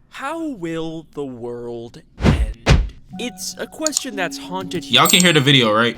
How will the world end? It's a question that's haunted Y'all can hear the video, right?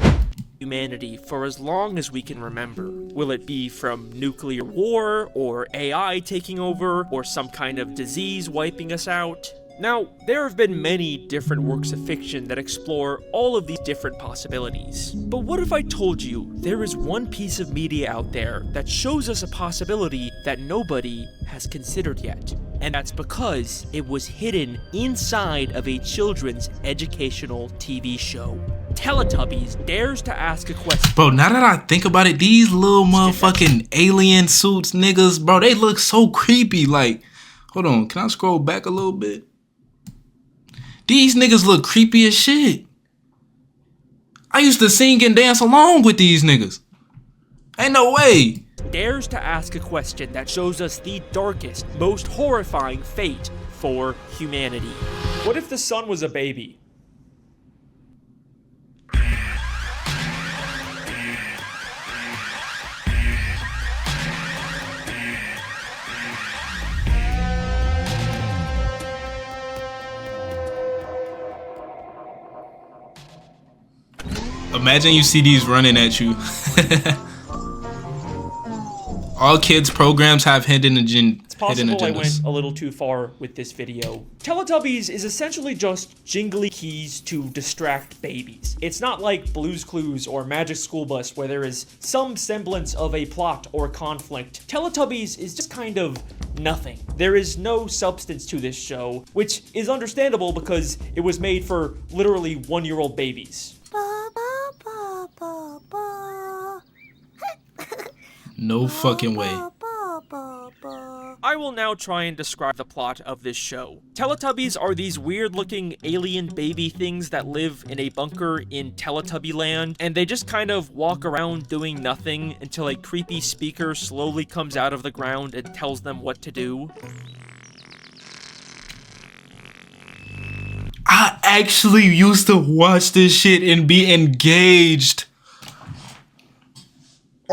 humanity for as long as we can remember. Will it be from nuclear war, or AI taking over, or some kind of disease wiping us out? Now, there have been many different works of fiction that explore all of these different possibilities. But what if I told you there is one piece of media out there that shows us a possibility that nobody has considered yet? And that's because it was hidden inside of a children's educational TV show. Teletubbies dares to ask a question. Bro, now that I think about it, these little motherfucking alien suits niggas, bro, they look so creepy. Like, hold on, can I scroll back a little bit? These niggas look creepy as shit. I used to sing and dance along with these niggas. Ain't no way. Dares to ask a question that shows us the darkest, most horrifying fate for humanity. What if the sun was a baby? Imagine you see these running at you. All kids programs have hidden agendas. It's possible I went a little too far with this video. Teletubbies is essentially just jingly keys to distract babies. It's not like Blue's Clues or Magic School Bus where there is some semblance of a plot or conflict. Teletubbies is just kind of nothing. There is no substance to this show, which is understandable because it was made for literally 1-year-old babies. No fucking way. I will now try and describe the plot of this show. Teletubbies are these weird-looking alien baby things that live in a bunker in Teletubby land, and they just kind of walk around doing nothing until a creepy speaker slowly comes out of the ground and tells them what to do. I actually used to watch this shit and be engaged.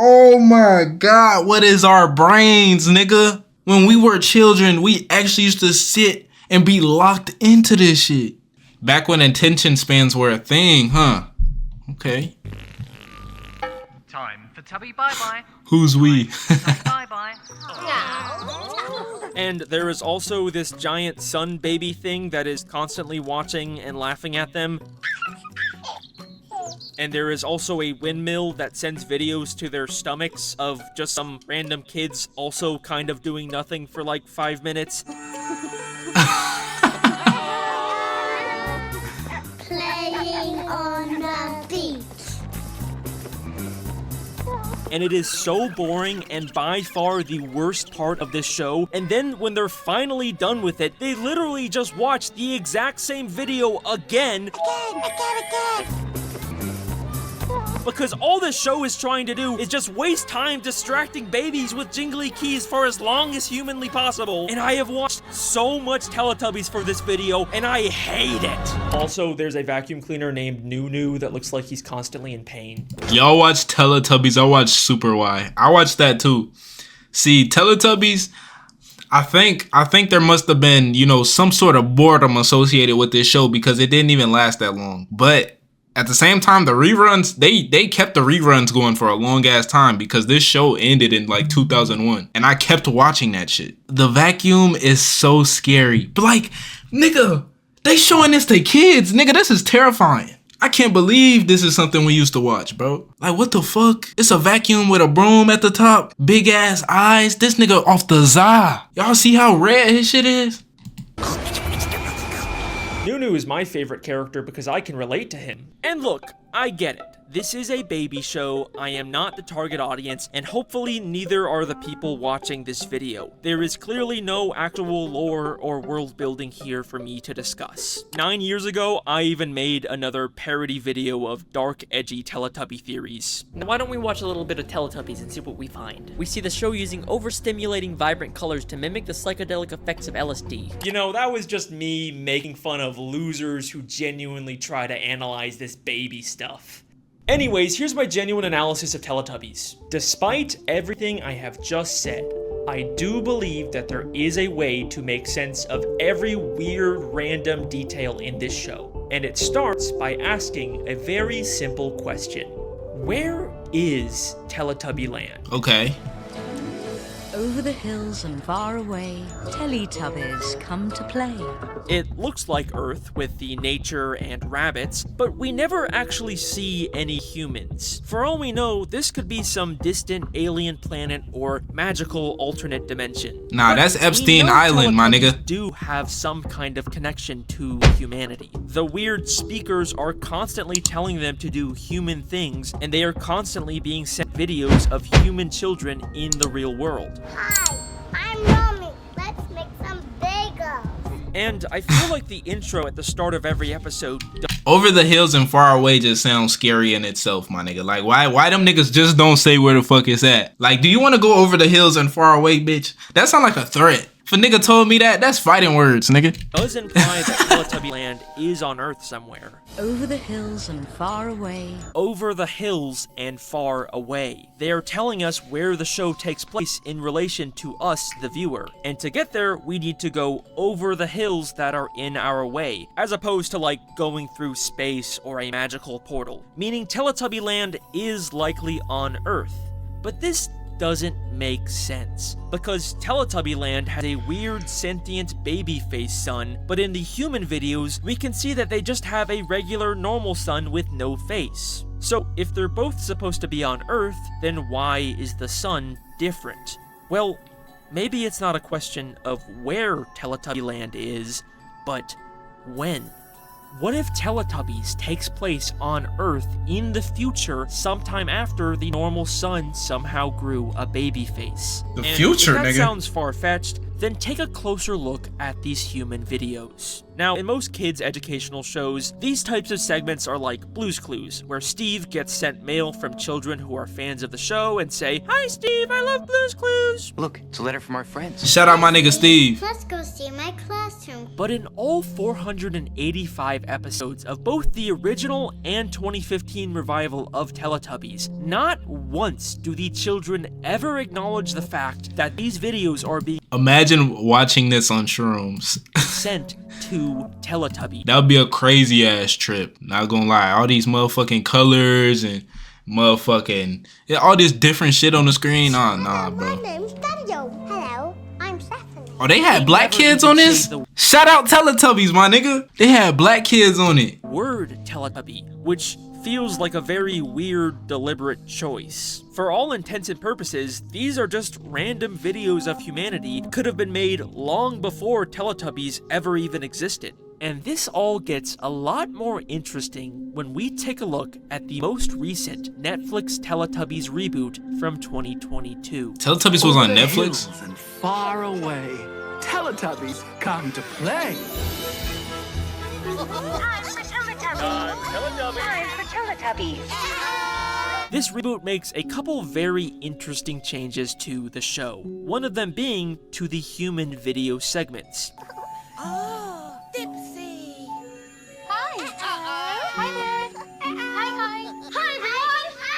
Oh my god, what is our brains, nigga? When we were children, we actually used to sit and be locked into this shit. Back when attention spans were a thing, huh? Okay. Time for Tubby bye-bye. Who's we? Bye-bye. And there is also this giant sun baby thing that is constantly watching and laughing at them. And there is also a windmill that sends videos to their stomachs of just some random kids also kind of doing nothing for like 5 minutes. Playing on the beach. And it is so boring and by far the worst part of this show. And then when they're finally done with it, they literally just watch the exact same video again. Because all this show is trying to do is just waste time distracting babies with jingly keys for as long as humanly possible. And I have watched so much Teletubbies for this video, and I hate it. Also, there's a vacuum cleaner named Nunu that looks like he's constantly in pain. Y'all watch Teletubbies, I watch Super Y. I watched that too. See, Teletubbies, I think there must have been, you know, some sort of boredom associated with this show because it didn't even last that long. But at the same time, the reruns, they kept the reruns going for a long ass time because this show ended in like 2001 and I kept watching that shit. The vacuum is so scary. But like, nigga, they showing this to kids. Nigga, this is terrifying. I can't believe this is something we used to watch, bro. Like, what the fuck? It's a vacuum with a broom at the top. Big ass eyes. This nigga off the za. Y'all see how red his shit is? Nunu is my favorite character because I can relate to him. And look, I get it. This is a baby show, I am not the target audience, and hopefully neither are the people watching this video. There is clearly no actual lore or world building here for me to discuss. 9 years ago, I even made another parody video of dark, edgy Teletubby theories. Now why don't we watch a little bit of Teletubbies and see what we find? We see the show using overstimulating vibrant colors to mimic the psychedelic effects of LSD. You know, that was just me making fun of losers who genuinely try to analyze this baby stuff. Anyways, here's my genuine analysis of Teletubbies. Despite everything I have just said, I do believe that there is a way to make sense of every weird random detail in this show. And it starts by asking a very simple question. Where is Teletubby Land? Okay. Over the hills and far away, Teletubbies come to play. It looks like Earth with the nature and rabbits, but we never actually see any humans. For all we know, this could be some distant alien planet or magical alternate dimension. Nah, But that's we Epstein know Island, my Teletubbies nigga. do have some kind of connection to humanity. The weird speakers are constantly telling them to do human things, and they are constantly being sent videos of human children in the real world. Hi, I'm Romy. Let's make some bagels. And I feel like the intro at the start of every episode Over the hills and far away just sounds scary in itself, my nigga. Like, why them niggas just don't say where the fuck it's at? Like, do you want to go over the hills and far away, bitch? That sound like a threat. If a nigga told me that, that's fighting words, nigga. does imply that Teletubby Land is on Earth somewhere. Over the hills and far away. Over the hills and far away. They are telling us where the show takes place in relation to us, the viewer. And to get there, we need to go over the hills that are in our way, as opposed to like going through space or a magical portal. Meaning Teletubby Land is likely on Earth. But this doesn't make sense, because Teletubby Land has a weird sentient baby-faced sun, but in the human videos, we can see that they just have a regular normal sun with no face. So if they're both supposed to be on Earth, then why is the sun different? Well, maybe it's not a question of where Teletubby Land is, but when. What if Teletubbies takes place on Earth in the future sometime after the normal sun somehow grew a baby face? The And future, if that nigga. sounds far-fetched, then take a closer look at these human videos. Now, in most kids' educational shows, these types of segments are like Blue's Clues, where Steve gets sent mail from children who are fans of the show and say, "Hi Steve, I love Blue's Clues!" Look, it's a letter from our friends. Shout out my nigga Steve. Let's go see my classroom. But in all 485 episodes of both the original and 2015 revival of Teletubbies, not once do the children ever acknowledge the fact that these videos are being Imagine watching this on shrooms. sent to Teletubby. That would be a crazy ass trip. Not gonna lie. All these motherfucking colors and motherfucking all this different shit on the screen. Nah, bro. My name's Daniel. Hello, I'm Stephanie. Oh, they had black never kids even on this? say the Shout out Teletubbies, my nigga. They had black kids on it. word Teletubby, which feels like a very weird, deliberate choice. For all intents and purposes, these are just random videos of humanity that could have been made long before Teletubbies ever even existed. And this all gets a lot more interesting when we take a look at the most recent Netflix Teletubbies reboot from 2022. Teletubbies was on Over the Netflix? hills and far away, Teletubbies come to play. This reboot makes a couple very interesting changes to the show, one of them being to the human video segments. Oh, Dipsy. Hi. Hi there. Hi. Hi, everyone. Hi.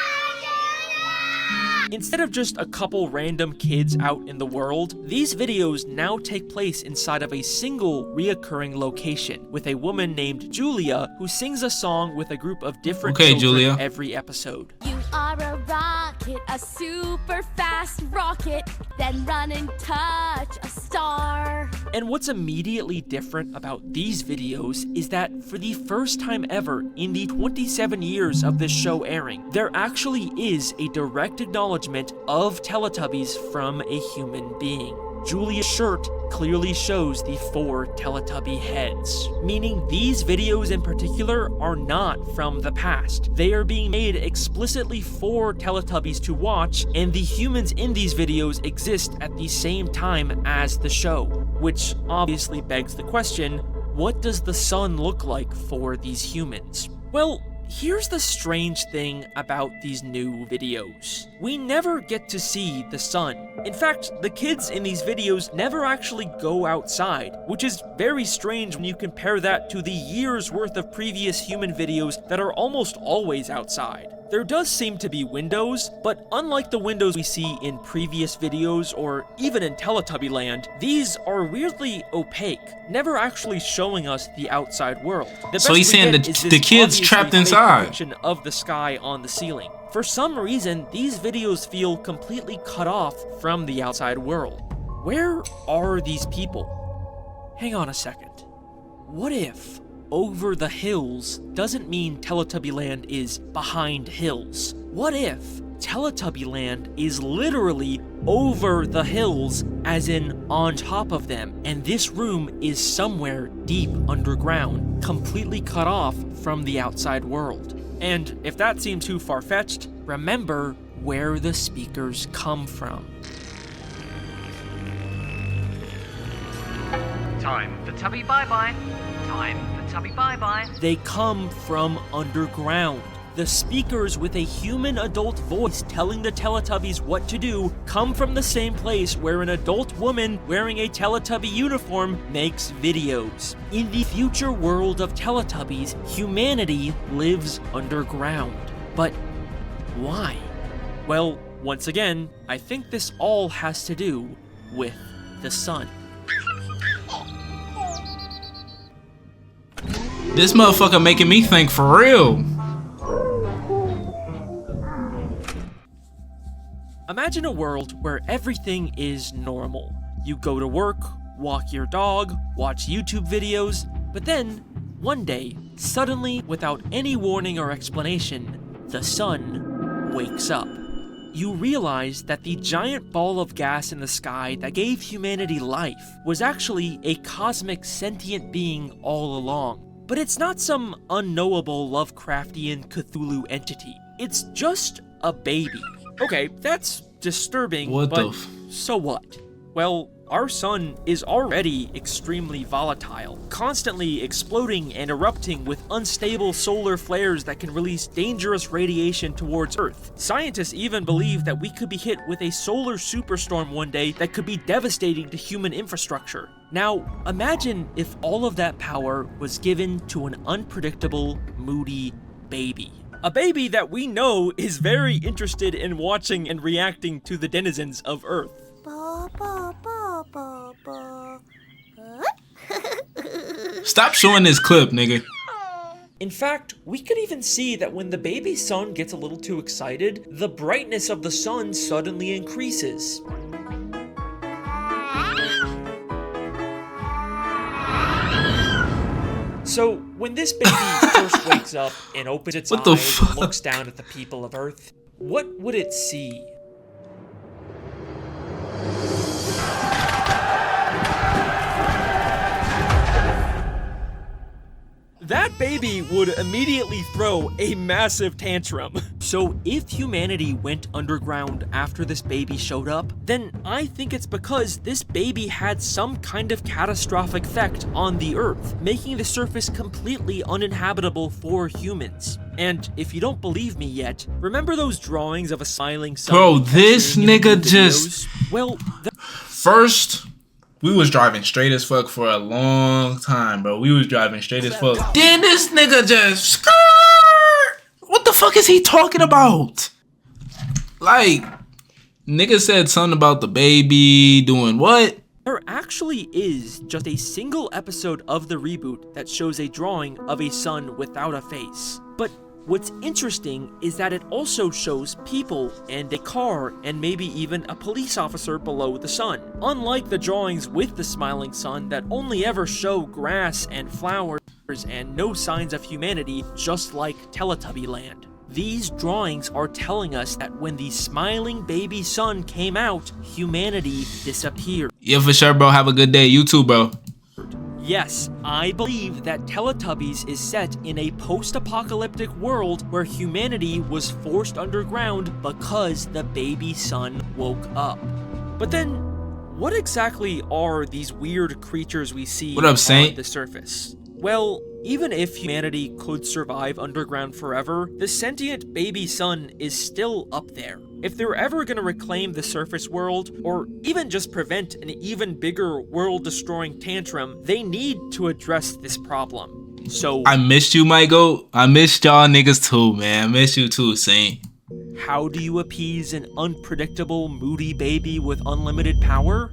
Instead of just a couple random kids out in the world, these videos now take place inside of a single reoccurring location, with a woman named Julia who sings a song with a group of different Okay, children Julia. every episode. You are a rocket, a super fast rocket, then run and touch a star. And what's immediately different about these videos is that for the first time ever in the 27 years of this show airing, there actually is a direct acknowledgement of Teletubbies from a human being. Julia's shirt clearly shows the 4 Teletubby heads, meaning these videos in particular are not from the past. They are being made explicitly for Teletubbies to watch, and the humans in these videos exist at the same time as the show, which obviously begs the question, what does the sun look like for these humans? Well, here's the strange thing about these new videos. We never get to see the sun. In fact, the kids in these videos never actually go outside, which is very strange when you compare that to the years worth of previous human videos that are almost always outside. there does seem to be windows, but unlike the windows we see in previous videos or even in Teletubby Land, these are weirdly opaque, never actually showing us the outside world. The So best he's we saying get the- is the this kid's obviously trapped fake inside. depiction of the sky on the ceiling. For some reason, these videos feel completely cut off from the outside world. Where are these people? Hang on a second. What if over the hills doesn't mean Teletubby Land is behind hills? What if Teletubby Land is literally over the hills, as in on top of them, and this room is somewhere deep underground, completely cut off from the outside world? And if that seems too far-fetched, remember where the speakers come from. Time for Tubby bye-bye. Time for Tubby bye-bye. They come from underground. The speakers with a human adult voice telling the Teletubbies what to do come from the same place where an adult woman wearing a Teletubby uniform makes videos. In the future world of Teletubbies, humanity lives underground. But why? Well, once again, I think this all has to do with the sun. This motherfucker making me think for real. Imagine a world where everything is normal. You go to work, walk your dog, watch YouTube videos, but then, one day, suddenly, without any warning or explanation, the sun wakes up. You realize that the giant ball of gas in the sky that gave humanity life was actually a cosmic sentient being all along. But it's not some unknowable Lovecraftian Cthulhu entity. It's just a baby. Okay, that's disturbing, What but the so what? Well, our sun is already extremely volatile, constantly exploding and erupting with unstable solar flares that can release dangerous radiation towards Earth. Scientists even believe that we could be hit with a solar superstorm one day that could be devastating to human infrastructure. Now, imagine if all of that power was given to an unpredictable, moody baby. A baby that we know is very interested in watching and reacting to the denizens of Earth. Ba, ba, ba, ba, ba. Stop showing this clip, nigga. In fact, we could even see that when the baby sun gets a little too excited, the brightness of the sun suddenly increases. So, when this baby first wakes up and opens its What the eyes and fuck? looks down at the people of Earth, what would it see? That baby would immediately throw a massive tantrum. So if humanity went underground after this baby showed up, then I think it's because this baby had some kind of catastrophic effect on the Earth, making the surface completely uninhabitable for humans. And if you don't believe me yet, remember those drawings of a smiling sun? Bro, we kept this seeing in the nigga videos? just- Well, First, we was driving straight as fuck for a long time, bro. We was driving straight as fuck. Then this nigga just skirt. What the fuck is he talking about? Like, nigga said something about the baby doing what? there actually is just a single episode of the reboot that shows a drawing of a sun without a face. But what's interesting is that it also shows people and a car and maybe even a police officer below the sun. Unlike the drawings with the smiling sun that only ever show grass and flowers and no signs of humanity, just like Teletubby Land. These drawings are telling us that when the smiling baby sun came out, humanity disappeared. Yeah, for sure, bro. Have a good day. You too, bro. Yes, I believe that Teletubbies is set in a post-apocalyptic world where humanity was forced underground because the baby sun woke up. But then, what exactly are these weird creatures we see What up, on Saint? the surface? Well, even if humanity could survive underground forever, the sentient baby sun is still up there. If they're ever gonna reclaim the surface world, or even just prevent an even bigger world-destroying tantrum, they need to address this problem. So I missed you, Michael. I missed y'all niggas too, man. I miss you too, Saint. how do you appease an unpredictable, moody baby with unlimited power?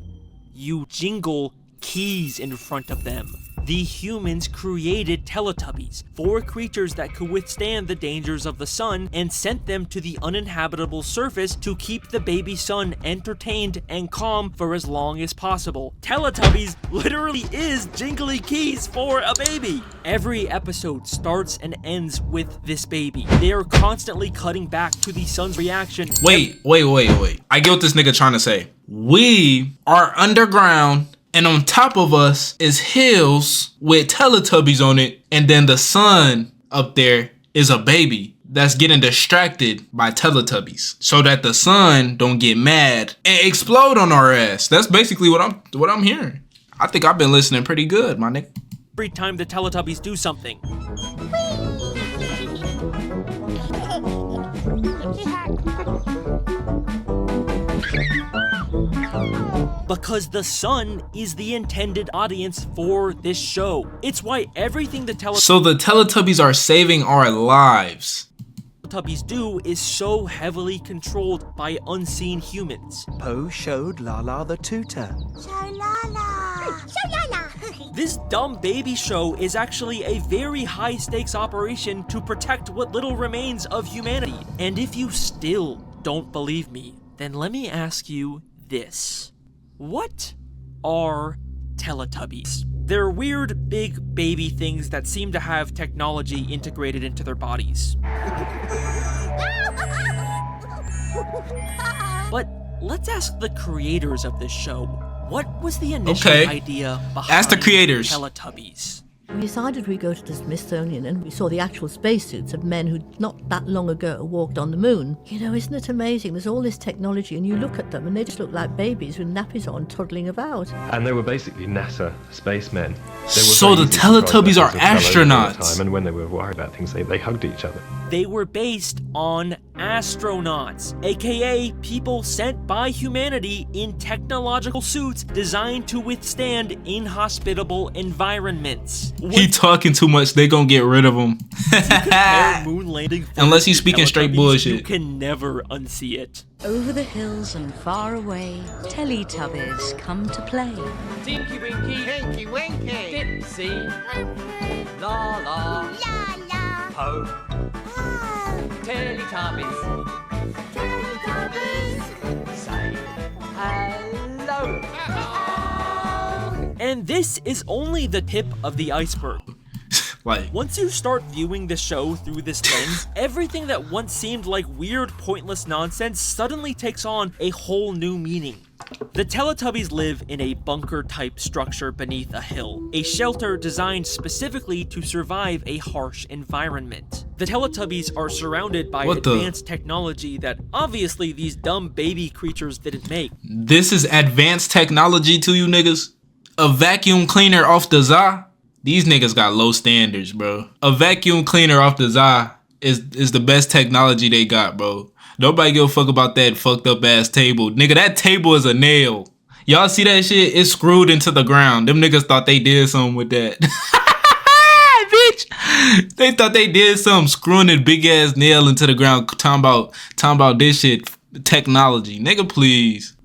You jingle keys in front of them. The humans created Teletubbies, 4 creatures that could withstand the dangers of the sun, and sent them to the uninhabitable surface to keep the baby sun entertained and calm for as long as possible. Teletubbies literally is jingly keys for a baby. Every episode starts and ends with this baby. They are constantly cutting back to the sun's reaction. Wait. I get what this nigga trying to say. We are underground, and on top of us is hills with Teletubbies on it, and then the sun up there is a baby that's getting distracted by Teletubbies so that the sun don't get mad and explode on our ass. That's basically what I'm hearing. I think I've been listening pretty good, my nigga. Every time the Teletubbies do something, because the sun is the intended audience for this show. It's why everything the So the Teletubbies are saving our lives. Teletubbies do is so heavily controlled by unseen humans. Poe showed Lala the tutor. Show Lala. Show Lala. This dumb baby show is actually a very high-stakes operation to protect what little remains of humanity. And if you still don't believe me, then let me ask you this. What are Teletubbies? They're weird, big baby things that seem to have technology integrated into their bodies. But let's ask the creators of this show. What was the initial idea behind Ask the creators. Teletubbies? We decided we'd go to the Smithsonian and we saw the actual spacesuits of men who not that long ago walked on the moon. You know, isn't it amazing? There's all this technology and you look at them and they just look like babies with nappies on toddling about. And they were basically NASA spacemen. So the Teletubbies are astronauts. And when they were worried about things, they hugged each other. They were based on astronauts, aka people sent by humanity in technological suits designed to withstand inhospitable environments. He talking too much, they gonna get rid of him. Moon landing Unless he's speaking straight bullshit. You can never unsee it. Over the hills and far away, Teletubbies come to play. Tinky Winky, Tinky Winky. Dipsy, La La, Lala. Poe, Oh. Teletubbies, Teletubbies. say hello. And this is only the tip of the iceberg. Like, Once you start viewing the show through this lens, everything that once seemed like weird, pointless nonsense suddenly takes on a whole new meaning. The Teletubbies live in a bunker-type structure beneath a hill, a shelter designed specifically to survive a harsh environment. The Teletubbies are surrounded by advanced technology that obviously these dumb baby creatures didn't make. this is advanced technology to you niggas? A vacuum cleaner off the za? These niggas got low standards, bro. A vacuum cleaner off the za is the best technology they got, bro. Nobody give a fuck about that fucked up ass table. Nigga, that table is a nail. Y'all see that shit? It's screwed into the ground. Them niggas thought they did something with that. Bitch! They thought they did something, screwing that big ass nail into the ground, talking about this shit. Technology. Nigga, please.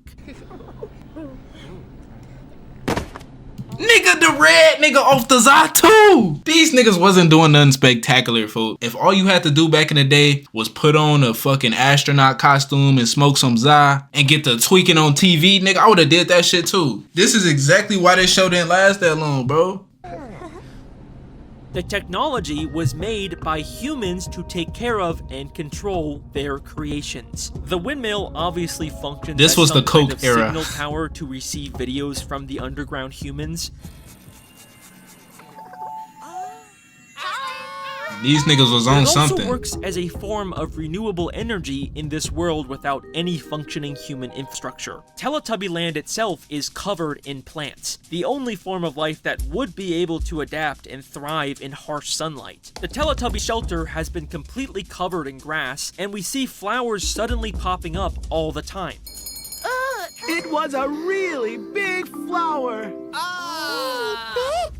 Nigga, the red nigga off the za too. These niggas wasn't doing nothing spectacular, fool. If all you had to do back in the day was put on a fucking astronaut costume and smoke some za and get to tweaking on TV, nigga, I would've did that shit too. This is exactly why this show didn't last that long, bro. The technology was made by humans to take care of and control their creations. The windmill obviously functions This as was some the Coke kind of era. signal tower to receive videos from the underground humans. These niggas was on It also something. works as a form of renewable energy in this world without any functioning human infrastructure. Teletubby Land itself is covered in plants, the only form of life that would be able to adapt and thrive in harsh sunlight. The Teletubby shelter has been completely covered in grass, and we see flowers suddenly popping up all the time. It was a really big flower.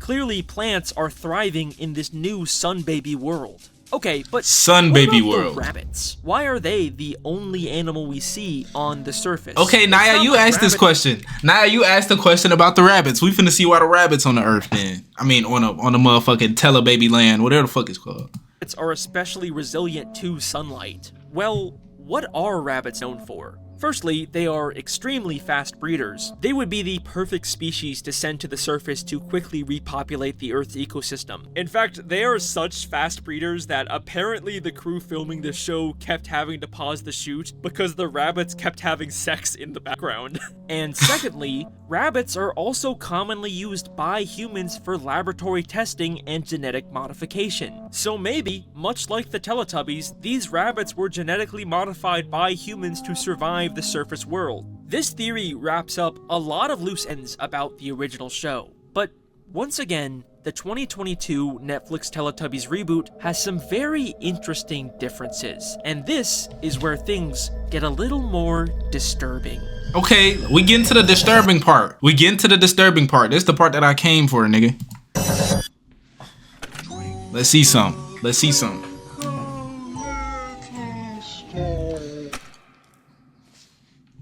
Clearly, plants are thriving in this new sun baby world. Okay, but Sun what baby about the world. rabbits? Why are they the only animal we see on the surface? Okay, Naya, you asked this question. Naya, you asked the question about the rabbits. We finna see why the rabbits on the earth then. I mean, on a motherfucking Telebaby land, whatever the fuck it's called. Rabbits are especially resilient to sunlight. Well, what are rabbits known for? Firstly, they are extremely fast breeders. They would be the perfect species to send to the surface to quickly repopulate the Earth's ecosystem. In fact, they are such fast breeders that apparently the crew filming this show kept having to pause the shoot because the rabbits kept having sex in the background. And secondly, rabbits are also commonly used by humans for laboratory testing and genetic modification. So maybe, much like the Teletubbies, these rabbits were genetically modified by humans to survive the surface world. This theory wraps up a lot of loose ends about the original show. But once again, the 2022 Netflix Teletubbies reboot has some very interesting differences. And this is where things get a little more disturbing. Okay, we get into the disturbing part. This is the part that I came for, nigga. Let's see some.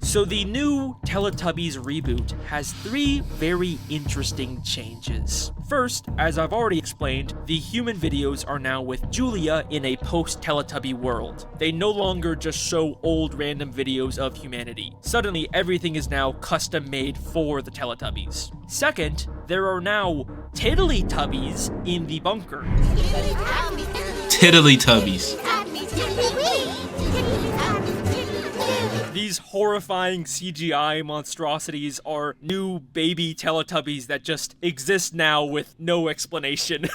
So the new Teletubbies reboot has 3 very interesting changes. First, as I've already explained, the human videos are now with Julia in a post-Teletubby world. They no longer just show old random videos of humanity. Suddenly, everything is now custom-made for the Teletubbies. Second, there are now Tiddly-Tubbies in the bunker. Tiddly-Tubbies. These horrifying CGI monstrosities are new baby Teletubbies that just exist now with no explanation.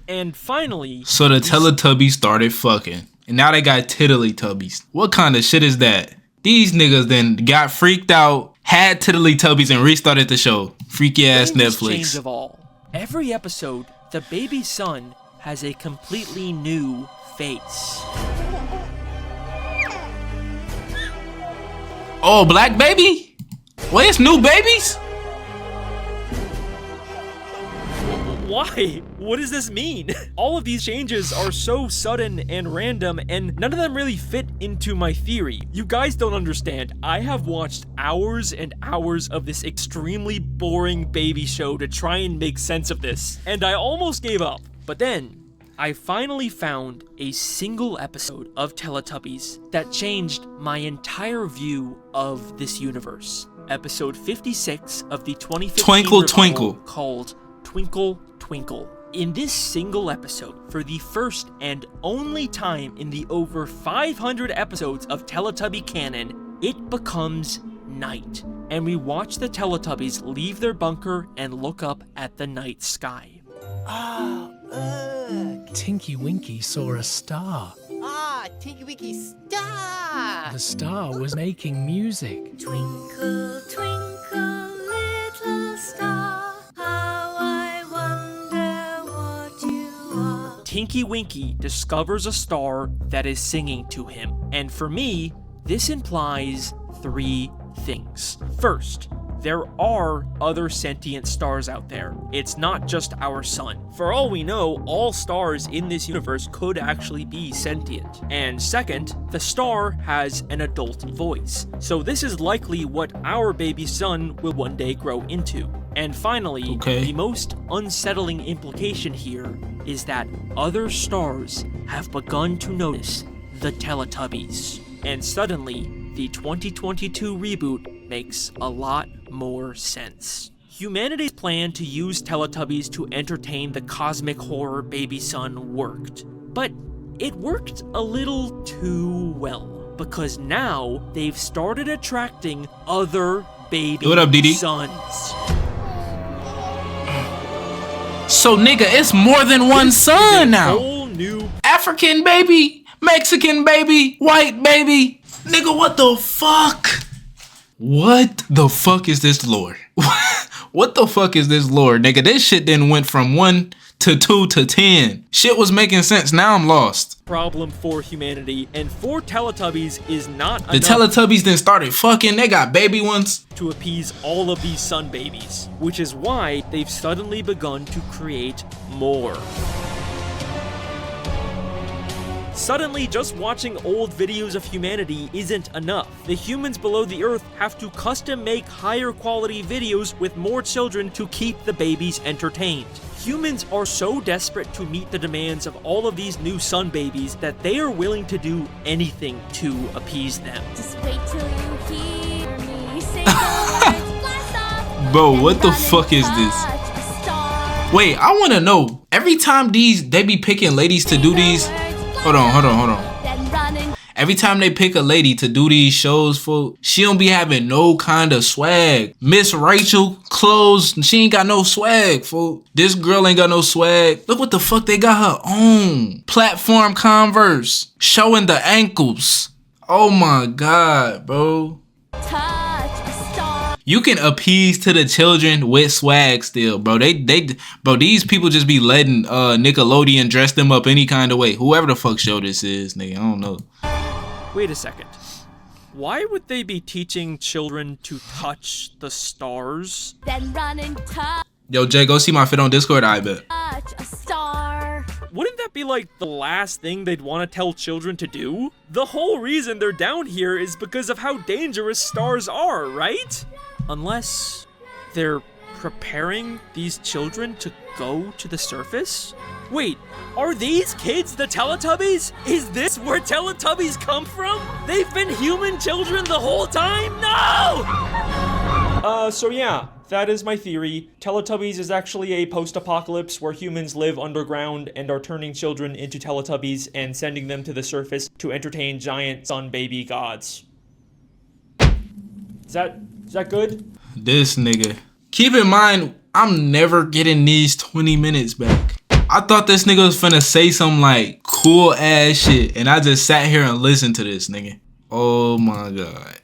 And finally... So the Teletubbies started fucking. And now they got Tiddly-Tubbies. What kind of shit is that? These niggas then got freaked out, had Tiddly-Tubbies, and restarted the show. Freaky ass Netflix. Change of all. Every episode, the baby son has a completely new face. Oh, black baby? Wait, it's new babies? Why? What does this mean? All of these changes are so sudden and random, and none of them really fit into my theory. You guys don't understand. I have watched hours and hours of this extremely boring baby show to try and make sense of this, and I almost gave up. But then, I finally found a single episode of Teletubbies that changed my entire view of this universe. Episode 56 of the 2015 Twinkle revival Twinkle, called Twinkle Twinkle. In this single episode, for the first and only time in the over 500 episodes of Teletubby canon, it becomes night, and we watch the Teletubbies leave their bunker and look up at the night sky. Tinky Winky saw a star. Tinky Winky star! The star was making music. Twinkle, twinkle, little star, how I wonder what you are. Tinky Winky discovers a star that is singing to him, and for me, this implies 3 things. First, there are other sentient stars out there. It's not just our sun. For all we know, all stars in this universe could actually be sentient. And second, the star has an adult voice. So this is likely what our baby sun will one day grow into. And finally, the most unsettling implication here is that other stars have begun to notice the Teletubbies. And suddenly, the 2022 reboot makes a lot more sense. Humanity's plan to use Teletubbies to entertain the cosmic horror baby sun worked, but it worked a little too well, because now they've started attracting other baby sons. So nigga, it's more than one son now. Whole new African baby, Mexican baby, white baby. Nigga, what the fuck? What the fuck is this lore? What the fuck is this lore, nigga? This shit then went from 1 to 2 to 10. Shit was making sense. Now I'm lost. Problem for humanity, and for Teletubbies is not The enough Teletubbies then started fucking. They got baby ones. to appease all of these sun babies, which is why they've suddenly begun to create more. Suddenly, just watching old videos of humanity isn't enough. The humans below the earth have to custom make higher quality videos with more children to keep the babies entertained. Humans are so desperate to meet the demands of all of these new sun babies that they are willing to do anything to appease them. Just wait till you hear me say the words, blast off, Bro, then what the run and fuck is this? touch a star. Wait, I want to know. Every time they be picking ladies to do these. Hold on. Then run and Every time they pick a lady to do these shows, for she don't be having no kind of swag. Miss Rachel clothes, she ain't got no swag, fool. This girl ain't got no swag. Look what the fuck they got her on. Platform Converse, showing the ankles. Oh my god, bro. touch a star. You can appease to the children with swag still, bro. Bro, these people just be letting Nickelodeon dress them up any kind of way. Whoever the fuck show this is, nigga, I don't know. Wait a second. Why would they be teaching children to touch the stars? Then run and touch Yo, Jay, go see my fit on Discord, I bet. a star. Wouldn't that be like the last thing they'd want to tell children to do? The whole reason they're down here is because of how dangerous stars are, right? Unless they're preparing these children to go to the surface? Wait, are these kids the Teletubbies? Is this where Teletubbies come from? They've been human children the whole time? No! So yeah, that is my theory. Teletubbies is actually a post-apocalypse where humans live underground and are turning children into Teletubbies and sending them to the surface to entertain giant sun baby gods. Is that good? This nigga. Keep in mind, I'm never getting these 20 minutes back. I thought this nigga was finna say some like cool ass shit, and I just sat here and listened to this nigga. Oh my god.